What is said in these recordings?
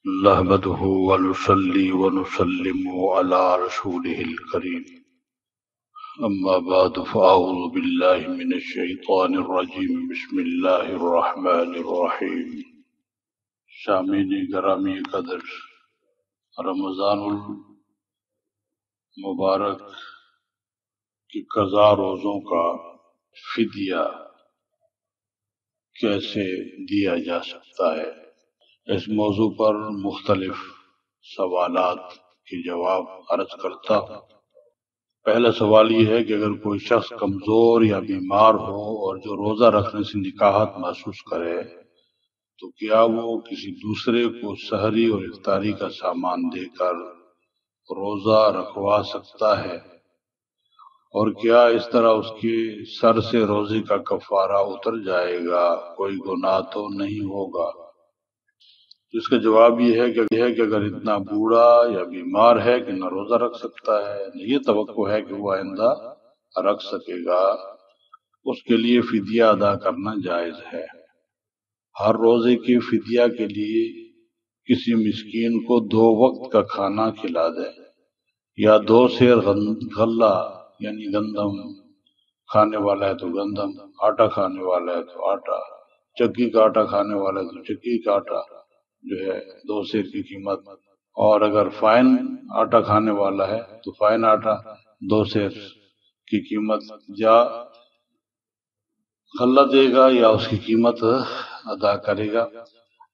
نحمده ونصلي ونسلم على رسوله الكريم أما بعد فأعوذ بالله من الشيطان الرجيم بسم الله الرحمن الرحيم سامعین گرامی قدر، رمضان المبارک کی قضا روزوں کا فدیہ کیسے دیا جا سکتا ہے، اس موضوع پر مختلف سوالات کے جواب عرض کرتا ہوں۔ پہلا سوال یہ ہے کہ اگر کوئی شخص کمزور یا بیمار ہو اور جو روزہ رکھنے سے نکاہت محسوس کرے تو کیا وہ کسی دوسرے کو سحری اور افطاری کا سامان دے کر روزہ رکھوا سکتا ہے، اور کیا اس طرح اس کے سر سے روزے کا کفارہ اتر جائے گا، کوئی گناہ تو نہیں ہوگا؟ اس کا جواب یہ ہے کہ اگر اتنا بوڑھا یا بیمار ہے کہ نہ روزہ رکھ سکتا ہے نہ یہ توقع ہے کہ وہ آئندہ رکھ سکے گا، اس کے لیے فدیہ ادا کرنا جائز ہے۔ ہر روزے کے فدیہ کے لیے کسی مسکین کو 2 وقت کا کھانا کھلا دے، یا 2 سیر غلہ یعنی گندم کھانے والا ہے تو گندم، آٹا کھانے والا ہے تو آٹا، چکی کا آٹا کھانے والا ہے تو چکی کا آٹا جو ہے 2 سیر کی قیمت، اور اگر فائن آٹا کھانے والا ہے تو فائن آٹا 2 سیر کی قیمت یا غلہ دے گا یا اس کی قیمت ادا کرے گا۔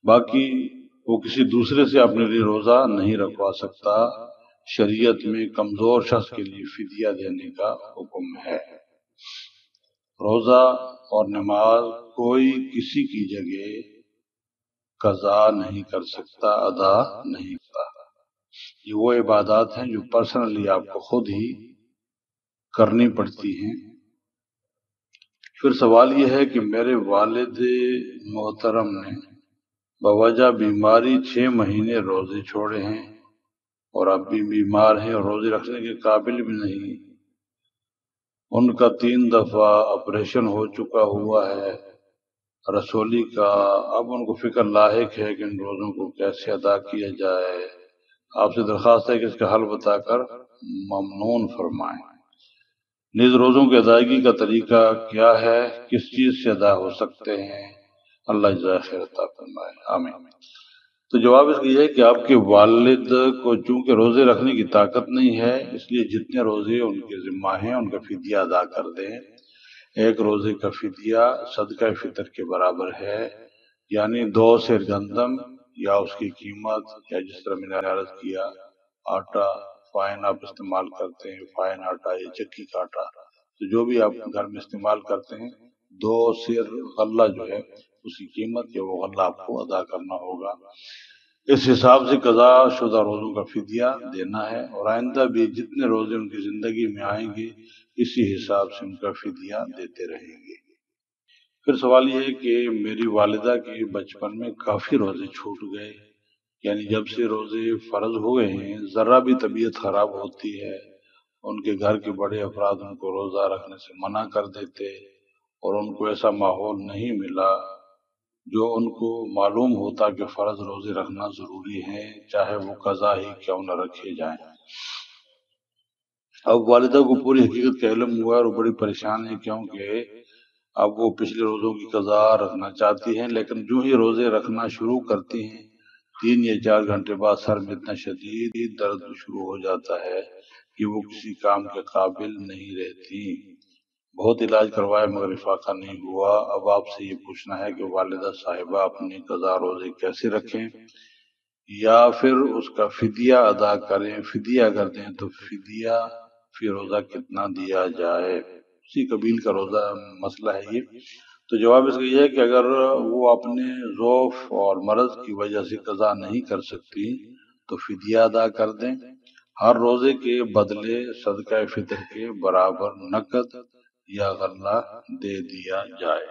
باقی وہ کسی دوسرے سے اپنے لیے روزہ نہیں رکھوا سکتا۔ شریعت میں کمزور شخص کے لیے فدیہ دینے کا حکم ہے۔ روزہ اور نماز کوئی کسی کی جگہ قضا نہیں کر سکتا، ادا نہیں کرتا۔ یہ وہ عبادات ہیں جو پرسنلی آپ کو خود ہی کرنی پڑتی ہیں۔ پھر سوال یہ ہے کہ میرے والد محترم نے بوجہ بیماری 6 مہینے روزے چھوڑے ہیں اور اب بھی بیمار ہیں اور روزے رکھنے کے قابل بھی نہیں۔ ان کا 3 دفعہ آپریشن ہو چکا ہوا ہے رسولی کا، اب ان کو فکر لاحق ہے کہ ان روزوں کو کیسے ادا کیا جائے۔ آپ سے درخواست ہے کہ اس کا حل بتا کر ممنون فرمائیں۔ نیز روزوں کی ادائیگی کا طریقہ کیا ہے، کس چیز سے ادا ہو سکتے ہیں؟ اللہ جزائے خیر عطا فرمائے، آمین۔ تو جواب اس کا یہ ہے کہ آپ کے والد کو چونکہ روزے رکھنے کی طاقت نہیں ہے، اس لیے جتنے روزے ان کے ذمہ ہیں ان کا فدیہ ادا کر دیں۔ 1 روزے کا فدیہ صدقہ فطر کے برابر ہے، یعنی 2 سیر گندم یا اس کی قیمت، یا جس طرح میں نے عرض کیا آٹا، فائن آپ استعمال کرتے ہیں، فائن آٹا یا چکی کا آٹا، تو جو بھی آپ گھر میں استعمال کرتے ہیں 2 سیر غلہ جو ہے اس کی قیمت یا وہ غلہ آپ کو ادا کرنا ہوگا۔ اس حساب سے قضا شدہ روزوں کا فدیہ دینا ہے، اور آئندہ بھی جتنے روزے ان کی زندگی میں آئیں گے اسی حساب سے ان کا فدیہ دیتے رہیں گے۔ پھر سوال یہ ہے کہ میری والدہ کے بچپن میں کافی روزے چھوٹ گئے، یعنی جب سے روزے فرض ہوئے ہیں ذرا بھی طبیعت خراب ہوتی ہے ان کے گھر کے بڑے افراد ان کو روزہ رکھنے سے منع کر دیتے، اور ان کو ایسا ماحول نہیں ملا جو ان کو معلوم ہوتا کہ فرض روزے رکھنا ضروری ہے، چاہے وہ قضا ہی کیوں نہ رکھے جائیں۔ اب والدہ کو پوری حقیقت کا علم ہوا اور وہ بڑی پریشان ہے، کیونکہ اب وہ پچھلے روزوں کی قضا رکھنا چاہتی ہیں، لیکن جو ہی روزے رکھنا شروع کرتی ہیں 3 یا 4 گھنٹے بعد سر میں اتنا شدید درد شروع ہو جاتا ہے کہ وہ کسی کام کے قابل نہیں رہتی۔ بہت علاج کروائے مگر افاقہ نہیں ہوا۔ اب آپ سے یہ پوچھنا ہے کہ والدہ صاحبہ اپنی قضا روزے کیسے رکھیں، یا پھر اس کا فدیہ ادا کریں؟ فدیہ اگر دیں تو فدیہ فی روزہ کتنا دیا جائے؟ اسی قبیل کا روزہ مسئلہ ہے یہ۔ تو جواب اس کا یہ ہے کہ اگر وہ اپنے ضعف اور مرض کی وجہ سے قضا نہیں کر سکتی تو فدیہ ادا کر دیں۔ ہر روزے کے بدلے صدقہ فطر کے برابر نقد یا غلہ دے دیا جائے۔